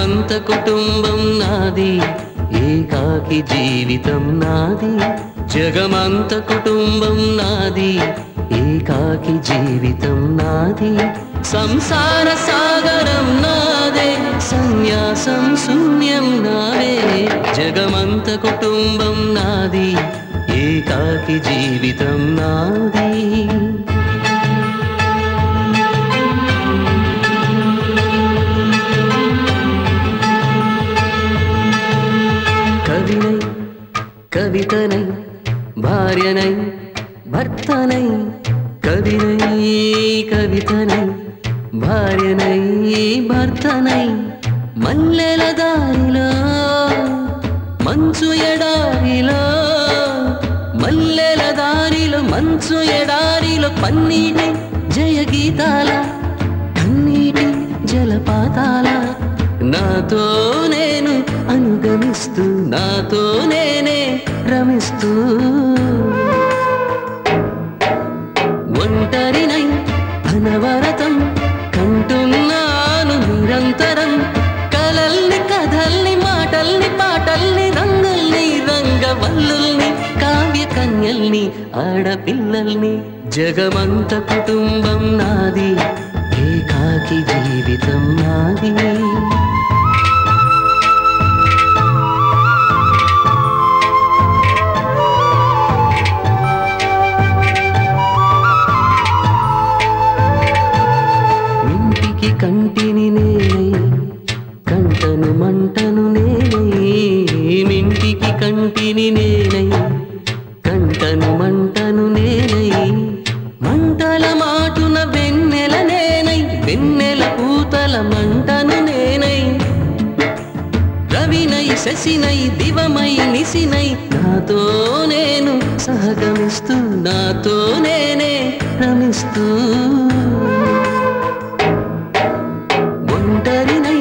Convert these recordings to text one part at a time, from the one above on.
జగమంత కుటుంబం నాది, ఏకాకి జీవితం నాది. జగమంత కుటుంబం నాది, ఏకాకి జీవితం నాది. సంసార సాగరం నాదే, సన్యాసం శూన్యం నావే. జగమంత కుటుంబం నాది, ఏకాకి జీవితం నాది. కవినై కవితనై భార్యనై భర్తనై, కవినై కవితనై భార్యనై భర్తనై. మల్లెల దారిలో మంచు ఎడారిలో, మల్లెల దారిలో మంచు ఎడారిలో, పన్నీటి జయగీతాల కన్నీటి జలపాతాల. నాతో నేను అనుగమిస్తూ, నాతో నేనే రమిస్తూ, ఒంటరినై అనవరతం కంటున్నాను నిరంతరం. కలల్ని కథల్ని మాటల్ని పాటల్ని రంగుల్ని రంగవల్లుల్ని కావ్య కన్యల్ని ఆడపిల్లల్ని. జగమంత కుటుంబం నాది, ఏకాకి జీవితం నాది. కంటిని నేనై కంటను మంటను నేనై, మింటికి కంటిని నేనై కంటను మంటను నేనై. మంటల మాటున వెన్నెల నేనై, వెన్నెల పూతల మంటను నేనై. రవినై శశినై దివమై నిశినై, నాతో నేను సహగమిస్తూ, నాతో నేనే రమిస్తూ. ఒంటరినై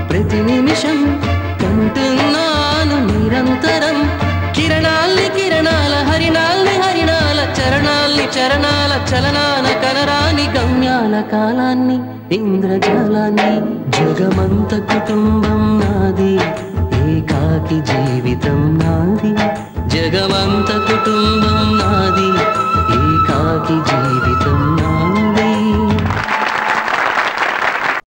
ప్రతి నిమిషం కంటున్నాను నిరంతరం. కిరణాల్ని కిరణాల హరిణాల్ని హరిణాల చరణాల్ని చరణాల చలనాల కనరాని గమ్యాల కాలాన్ని ఇంద్రజాలాన్ని. జగమంత కుటుంబం నాది, ఏకాకి